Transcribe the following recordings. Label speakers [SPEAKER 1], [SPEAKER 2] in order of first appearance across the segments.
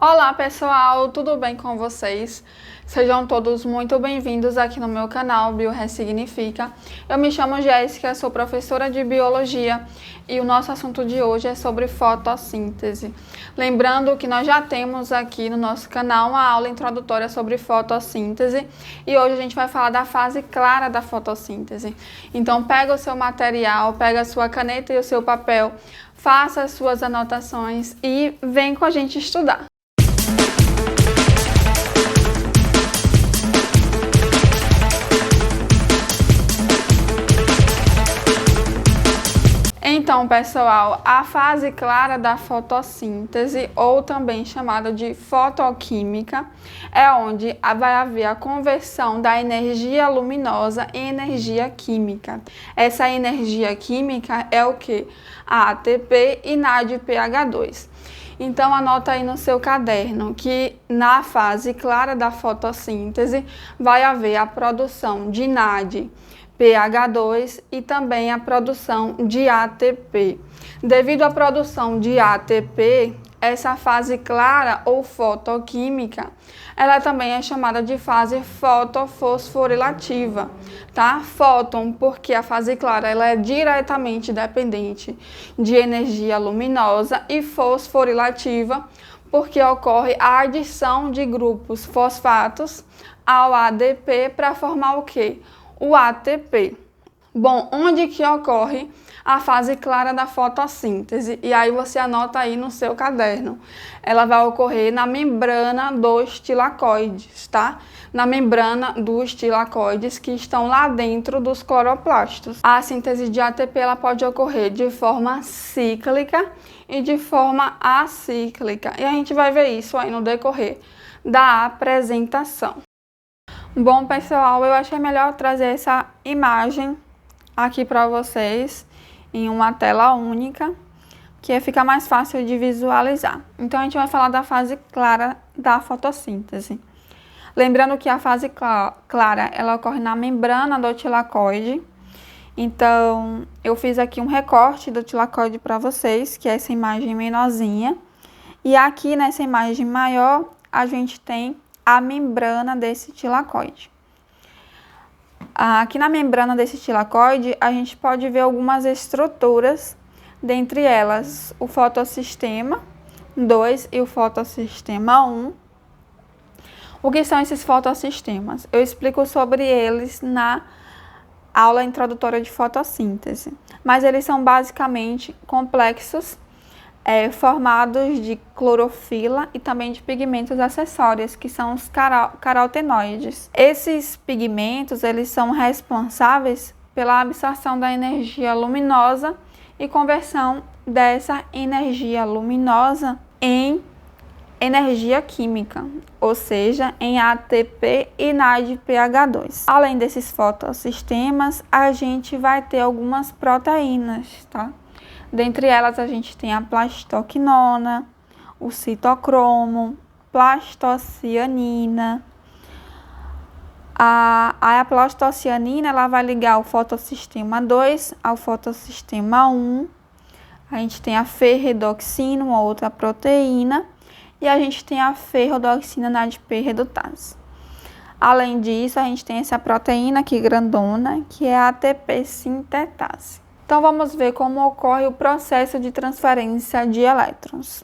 [SPEAKER 1] Olá pessoal, tudo bem com vocês? Sejam todos muito bem-vindos aqui no meu canal Bio Ressignifica. Eu me chamo Jéssica, sou professora de Biologia e o nosso assunto de hoje é sobre fotossíntese. Lembrando que nós já temos aqui no nosso canal uma aula introdutória sobre fotossíntese e hoje a gente vai falar da fase clara da fotossíntese. Então pega o seu material, pega a sua caneta e o seu papel, faça as suas anotações e vem com a gente estudar. Então, pessoal, a fase clara da fotossíntese, ou também chamada de fotoquímica, é onde vai haver a conversão da energia luminosa em energia química. Essa energia química é o que? A ATP e NADPH2. Então, anota aí no seu caderno que na fase clara da fotossíntese vai haver a produção de NADPH2 e também a produção de ATP. Devido à produção de ATP, essa fase clara ou fotoquímica, ela também é chamada de fase fotofosforilativa, tá? Fóton, porque a fase clara ela é diretamente dependente de energia luminosa, e fosforilativa, porque ocorre a adição de grupos fosfatos ao ADP para formar o quê? O ATP. Bom, onde que ocorre a fase clara da fotossíntese? E aí você anota aí no seu caderno. Ela vai ocorrer na membrana dos tilacoides, tá? Na membrana dos tilacoides que estão lá dentro dos cloroplastos. A síntese de ATP ela pode ocorrer de forma cíclica e de forma acíclica. E a gente vai ver isso aí no decorrer da apresentação. Bom, pessoal, eu achei melhor trazer essa imagem aqui para vocês em uma tela única, que fica mais fácil de visualizar. Então, a gente vai falar da fase clara da fotossíntese. Lembrando que a fase clara, ela ocorre na membrana do tilacoide. Então, eu fiz aqui um recorte do tilacoide para vocês, que é essa imagem menorzinha. E aqui nessa imagem maior, a gente tem a membrana desse tilacoide. Aqui na membrana desse tilacoide, a gente pode ver algumas estruturas, dentre elas o fotossistema 2 e o fotossistema 1. O que são esses fotossistemas? Eu explico sobre eles na aula introdutória de fotossíntese, mas eles são basicamente complexos formados de clorofila e também de pigmentos acessórios, que são os carotenoides. Esses pigmentos, eles são responsáveis pela absorção da energia luminosa e conversão dessa energia luminosa em energia química, ou seja, em ATP e NADPH2. Além desses fotossistemas, a gente vai ter algumas proteínas, tá? Dentre elas, a gente tem a plastoquinona, o citocromo, plastocianina. A plastocianina ela vai ligar o fotossistema 2 ao fotossistema 1. A gente tem a ferredoxina, uma outra proteína, e a gente tem a ferredoxina NADP redutase. Além disso, a gente tem essa proteína aqui grandona, que é a ATP sintetase. Então, vamos ver como ocorre o processo de transferência de elétrons.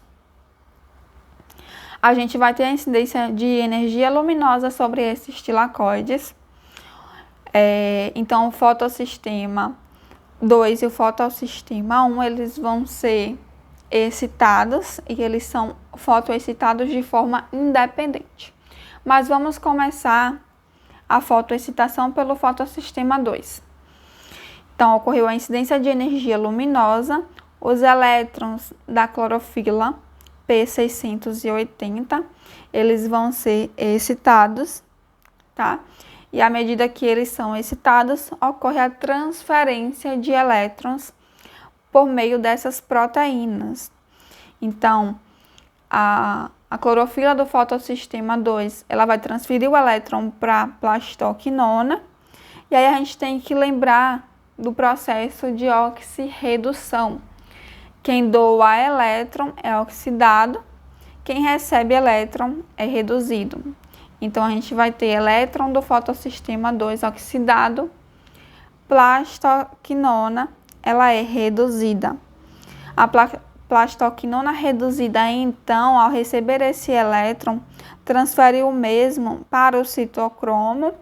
[SPEAKER 1] A gente vai ter a incidência de energia luminosa sobre esses tilacoides. Então, o fotossistema 2 e o fotossistema 1, eles vão ser excitados e eles são fotoexcitados de forma independente. Mas vamos começar a fotoexcitação pelo fotossistema 2. Então, ocorreu a incidência de energia luminosa, os elétrons da clorofila P680, eles vão ser excitados, tá? E à medida que eles são excitados, ocorre a transferência de elétrons por meio dessas proteínas. Então, a clorofila do fotossistema 2, ela vai transferir o elétron para a plastoquinona, e aí a gente tem que lembrar do processo de oxirredução. Quem doa elétron é oxidado, quem recebe elétron é reduzido. Então, a gente vai ter elétron do fotossistema 2 oxidado, plastoquinona, ela é reduzida. A plastoquinona reduzida, então, ao receber esse elétron, transfere o mesmo para o citocromo,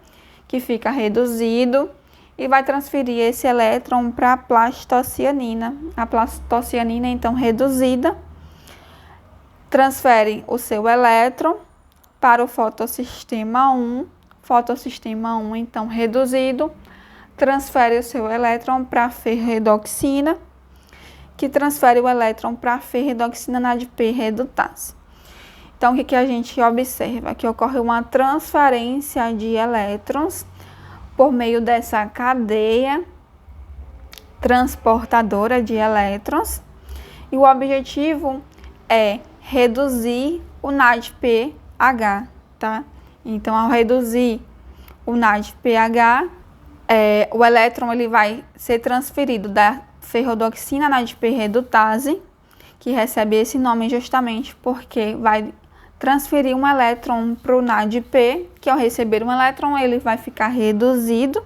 [SPEAKER 1] que fica reduzido, e vai transferir esse elétron para a plastocianina. A plastocianina, então, reduzida, transfere o seu elétron para o fotossistema 1, então, reduzido, transfere o seu elétron para a ferredoxina, que transfere o elétron para a ferredoxina NADP redutase. Então, o que a gente observa? Que ocorre uma transferência de elétrons por meio dessa cadeia transportadora de elétrons, e o objetivo é reduzir o NADPH, tá? Então, ao reduzir o NADPH, o elétron ele vai ser transferido da ferredoxina NADP redutase, que recebe esse nome justamente porque vai transferir um elétron para o NADP, que ao receber um elétron ele vai ficar reduzido,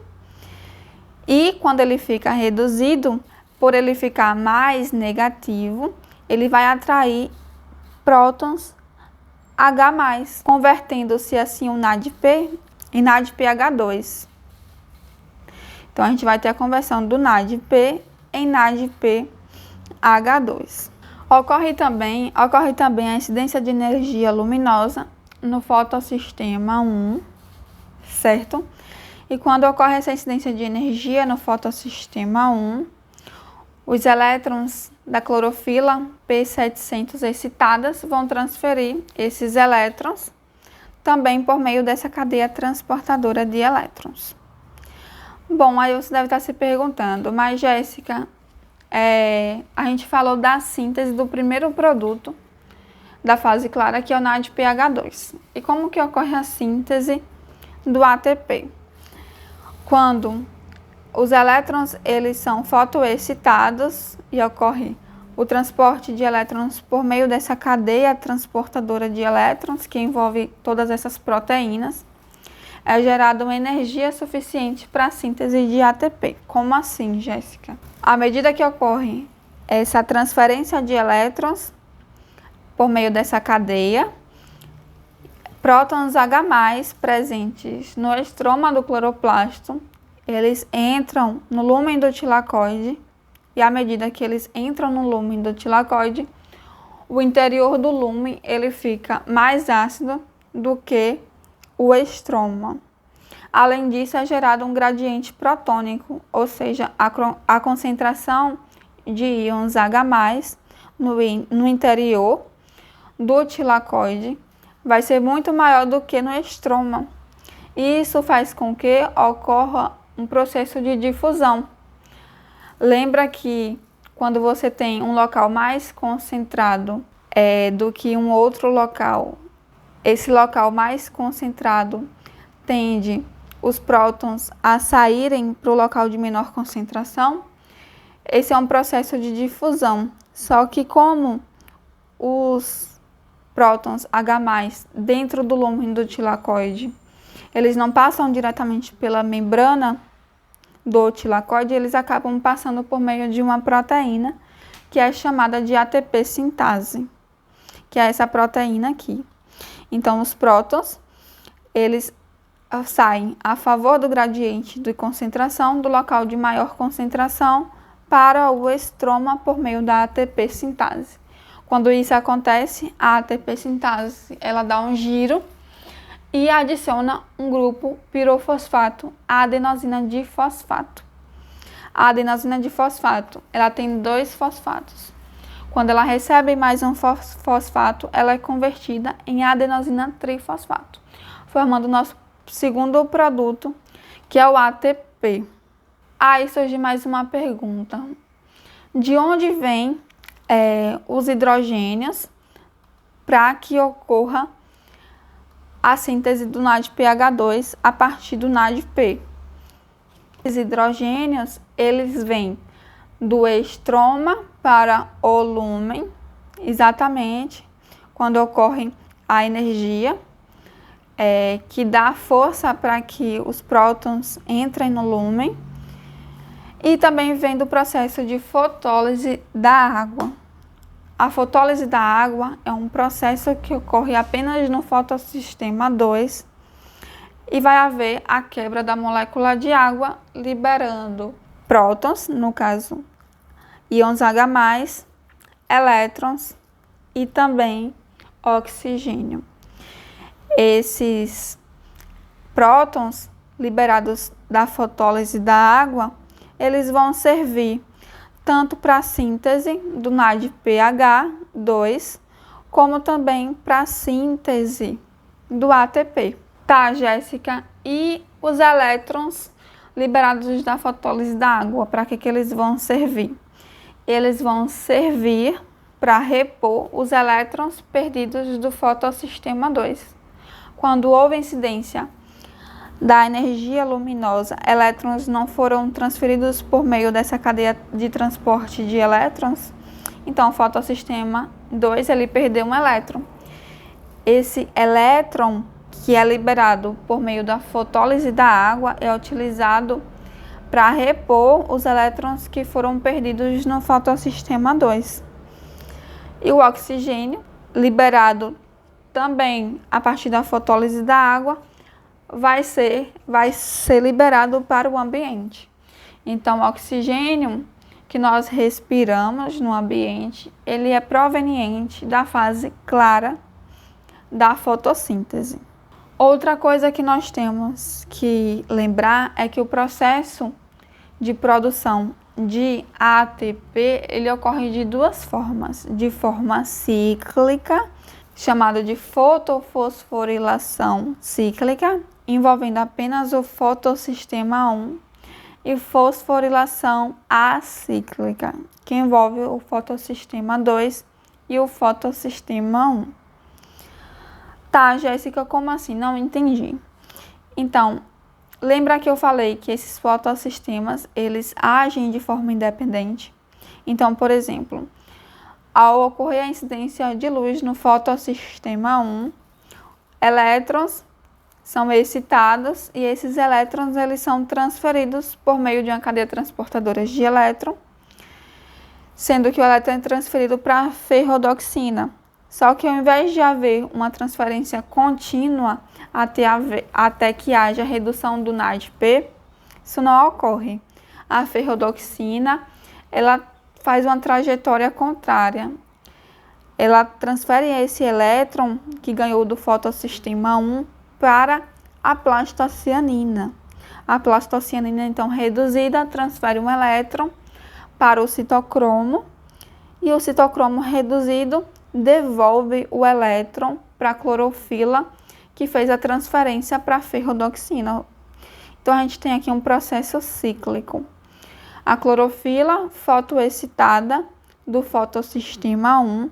[SPEAKER 1] e quando ele fica reduzido, por ele ficar mais negativo, ele vai atrair prótons H+, convertendo-se assim o NADP em NADPH2. Então, a gente vai ter a conversão do NADP em NADPH2. Ocorre também a incidência de energia luminosa no fotossistema 1, certo? E quando ocorre essa incidência de energia no fotossistema 1, os elétrons da clorofila P700 excitadas vão transferir esses elétrons também por meio dessa cadeia transportadora de elétrons. Bom, aí você deve estar se perguntando, mas Jéssica, a gente falou da síntese do primeiro produto da fase clara, que é o NADPH2. E como que ocorre a síntese do ATP? Quando os elétrons eles são fotoexcitados e ocorre o transporte de elétrons por meio dessa cadeia transportadora de elétrons, que envolve todas essas proteínas, é gerada uma energia suficiente para a síntese de ATP. Como assim, Jéssica? À medida que ocorre essa transferência de elétrons por meio dessa cadeia, prótons H+ presentes no estroma do cloroplasto, eles entram no lúmen do tilacoide, e à medida que eles entram no lúmen do tilacoide, o interior do lúmen ele fica mais ácido do que o estroma. Além disso, é gerado um gradiente protônico, ou seja, a concentração de íons H+ no interior do tilacoide vai ser muito maior do que no estroma. Isso faz com que ocorra um processo de difusão. Lembra que quando você tem um local mais concentrado do que um outro local, esse local mais concentrado tende os prótons a saírem para o local de menor concentração? Esse é um processo de difusão. Só que como os prótons H+ dentro do lúmen do tilacoide, eles não passam diretamente pela membrana do tilacoide, eles acabam passando por meio de uma proteína que é chamada de ATP sintase, que é essa proteína aqui. Então, os prótons, eles saem a favor do gradiente de concentração do local de maior concentração para o estroma por meio da ATP sintase. Quando isso acontece, a ATP sintase, ela dá um giro e adiciona um grupo pirofosfato, a adenosina difosfato. A adenosina difosfato, ela tem 2 fosfatos. Quando ela recebe mais um fosfato, ela é convertida em adenosina trifosfato, formando o nosso segundo produto, que é o ATP. Aí surge mais uma pergunta. De onde vêm os hidrogênios para que ocorra a síntese do NADPH2 a partir do NADP? Os hidrogênios, eles vêm do estroma para o lúmen, exatamente quando ocorre a energia, que dá força para que os prótons entrem no lúmen, e também vem do processo de fotólise da água. A fotólise da água é um processo que ocorre apenas no fotossistema 2 e vai haver a quebra da molécula de água, liberando prótons, no caso íons H+, elétrons e também oxigênio. Esses prótons liberados da fotólise da água, eles vão servir tanto para a síntese do NADPH2, como também para a síntese do ATP. Tá, Jéssica, e os elétrons liberados da fotólise da água, para que eles vão servir? Eles vão servir para repor os elétrons perdidos do fotossistema 2. Quando houve incidência da energia luminosa, elétrons não foram transferidos por meio dessa cadeia de transporte de elétrons, então o fotossistema 2 ele perdeu um elétron. Esse elétron que é liberado por meio da fotólise da água é utilizado para repor os elétrons que foram perdidos no fotossistema 2. E o oxigênio, liberado também a partir da fotólise da água, vai ser liberado para o ambiente. Então, o oxigênio que nós respiramos no ambiente, ele é proveniente da fase clara da fotossíntese. Outra coisa que nós temos que lembrar é que o processo de produção de ATP, ele ocorre de duas formas. De forma cíclica, chamado de fotofosforilação cíclica, envolvendo apenas o fotossistema 1, e fosforilação acíclica, que envolve o fotossistema 2 e o fotossistema 1. Tá, Jéssica, como assim? Não entendi. Então, lembra que eu falei que esses fotossistemas, eles agem de forma independente? Então, por exemplo, ao ocorrer a incidência de luz no fotossistema 1, elétrons são excitados e esses elétrons eles são transferidos por meio de uma cadeia transportadora de elétron, sendo que o elétron é transferido para a ferrodoxina. Só que ao invés de haver uma transferência contínua até que haja redução do NADP, isso não ocorre. A ferrodoxina, ela faz uma trajetória contrária. Ela transfere esse elétron que ganhou do fotossistema 1 para a plastocianina. A plastocianina, então, reduzida, transfere um elétron para o citocromo e o citocromo reduzido devolve o elétron para a clorofila, que fez a transferência para a ferrodoxina. Então, a gente tem aqui um processo cíclico. A clorofila fotoexcitada do fotossistema 1,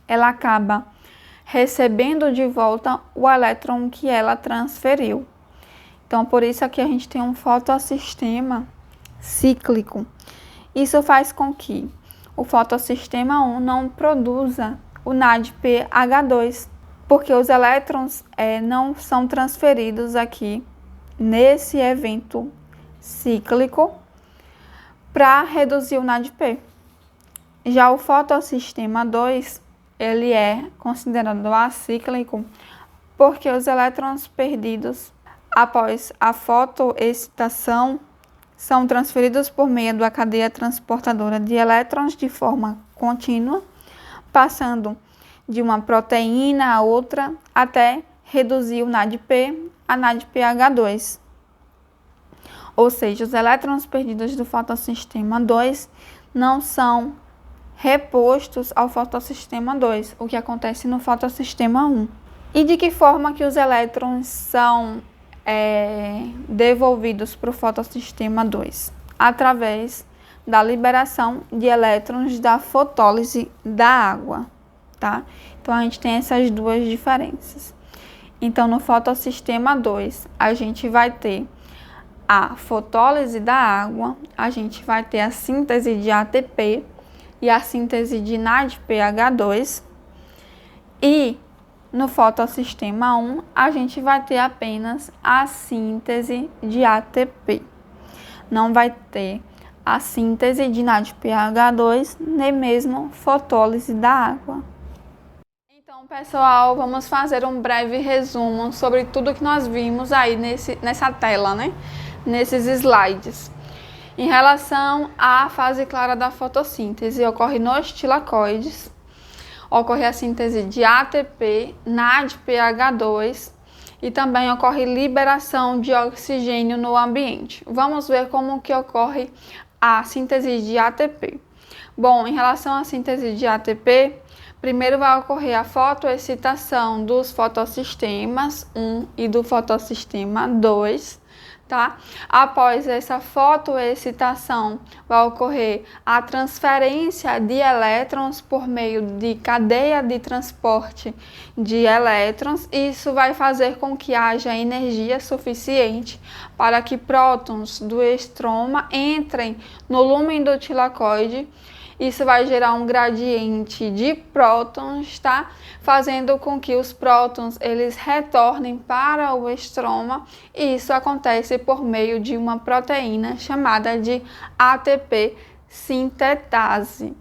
[SPEAKER 1] ela acaba recebendo de volta o elétron que ela transferiu. Então, por isso aqui a gente tem um fotossistema cíclico. Isso faz com que o fotossistema 1 não produza o NADPH2, porque os elétrons não são transferidos aqui nesse evento cíclico para reduzir o NADP. Já o fotossistema 2, ele é considerado acíclico porque os elétrons perdidos após a fotoexcitação são transferidos por meio da cadeia transportadora de elétrons de forma contínua, passando de uma proteína a outra até reduzir o NADP a NADPH2. Ou seja, os elétrons perdidos do fotossistema 2 não são repostos ao fotossistema 2, o que acontece no fotossistema 1. E de que forma que os elétrons são devolvidos para o fotossistema 2? Através da liberação de elétrons da fotólise da água, tá? Então, a gente tem essas duas diferenças. Então, no fotossistema 2, a gente vai ter a fotólise da água, a gente vai ter a síntese de ATP e a síntese de NADPH2. E no fotossistema 1, a gente vai ter apenas a síntese de ATP. Não vai ter a síntese de NADPH2, nem mesmo fotólise da água. Então, pessoal, vamos fazer um breve resumo sobre tudo que nós vimos aí nessa tela, né? Nesses slides. Em relação à fase clara da fotossíntese, ocorre nos tilacoides, ocorre a síntese de ATP, NADPH2 e também ocorre liberação de oxigênio no ambiente. Vamos ver como que ocorre a síntese de ATP. Bom, em relação à síntese de ATP, primeiro vai ocorrer a fotoexcitação dos fotossistemas 1 e do fotossistema 2, tá? Após essa fotoexcitação, vai ocorrer a transferência de elétrons por meio de cadeia de transporte de elétrons. Isso vai fazer com que haja energia suficiente para que prótons do estroma entrem no lúmen do tilacoide. Isso vai gerar um gradiente de prótons, tá? Fazendo com que os prótons eles retornem para o estroma, e isso acontece por meio de uma proteína chamada de ATP sintetase.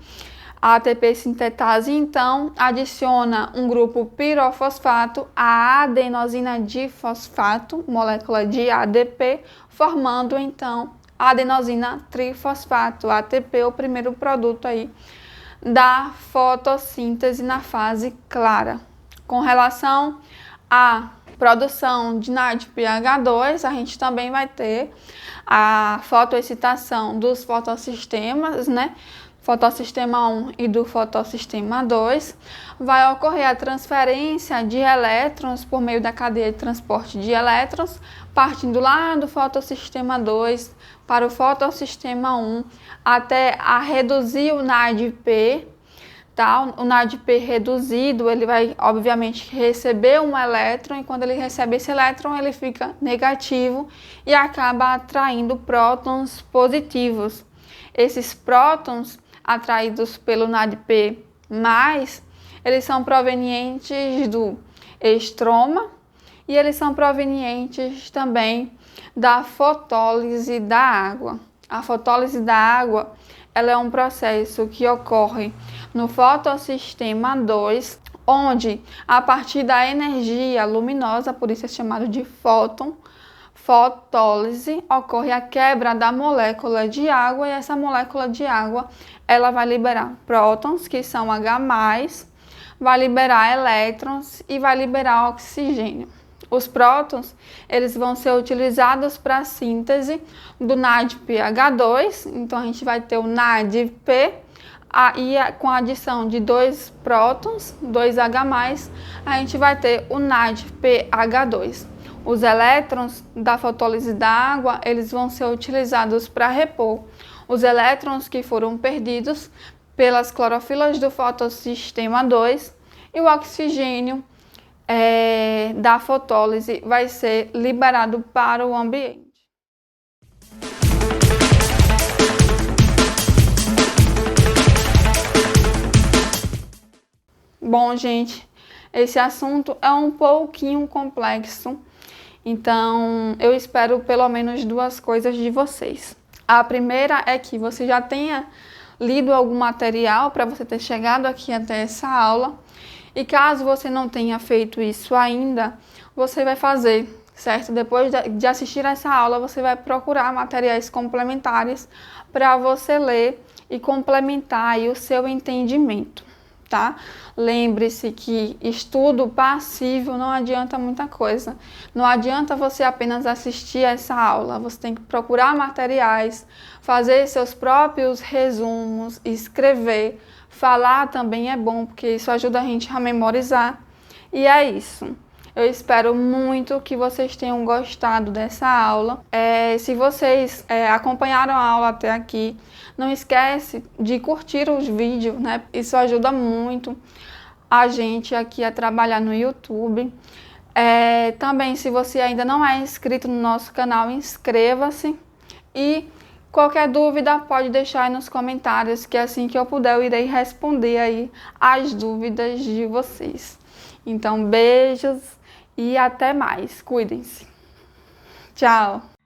[SPEAKER 1] A ATP sintetase, então, adiciona um grupo pirofosfato à adenosina difosfato, molécula de ADP, formando, então, adenosina trifosfato, ATP, o primeiro produto aí da fotossíntese na fase clara. Com relação à produção de NADPH2, a gente também vai ter a fotoexcitação dos fotossistemas, né? Fotossistema 1 e do fotossistema 2, vai ocorrer a transferência de elétrons por meio da cadeia de transporte de elétrons, partindo lá do fotossistema 2 para o fotossistema 1, até a reduzir o NADP, tá? O NADP reduzido, ele vai, obviamente, receber um elétron, e quando ele recebe esse elétron, ele fica negativo e acaba atraindo prótons positivos. Esses prótons atraídos pelo NADP+, eles são provenientes do estroma e eles são provenientes também da fotólise da água. A fotólise da água, ela é um processo que ocorre no fotossistema 2, onde a partir da energia luminosa, por isso é chamado de fotólise, ocorre a quebra da molécula de água, e essa molécula de água ela vai liberar prótons, que são H+, vai liberar elétrons e vai liberar oxigênio. Os prótons eles vão ser utilizados para a síntese do NADPH2, então a gente vai ter o NADP, aí com a adição de 2 prótons, 2H+, a gente vai ter o NADPH2. Os elétrons da fotólise da água, eles vão ser utilizados para repor os elétrons que foram perdidos pelas clorofilas do fotossistema 2, e o oxigênio da fotólise vai ser liberado para o ambiente. Bom, gente, esse assunto é um pouquinho complexo, então eu espero pelo menos 2 coisas de vocês. A primeira é que você já tenha lido algum material para você ter chegado aqui até essa aula. E caso você não tenha feito isso ainda, você vai fazer, certo? Depois de assistir essa aula, você vai procurar materiais complementares para você ler e complementar aí o seu entendimento, tá? Lembre-se que estudo passivo não adianta muita coisa. Não adianta você apenas assistir essa aula, você tem que procurar materiais, fazer seus próprios resumos, escrever. Falar também é bom, porque isso ajuda a gente a memorizar. E é isso. Eu espero muito que vocês tenham gostado dessa aula. Se vocês acompanharam a aula até aqui, não esquece de curtir os vídeos, né? Isso ajuda muito a gente aqui a trabalhar no YouTube. Também, se você ainda não é inscrito no nosso canal, inscreva-se. E qualquer dúvida pode deixar aí nos comentários, que assim que eu puder eu irei responder aí as dúvidas de vocês. Então, beijos e até mais. Cuidem-se. Tchau!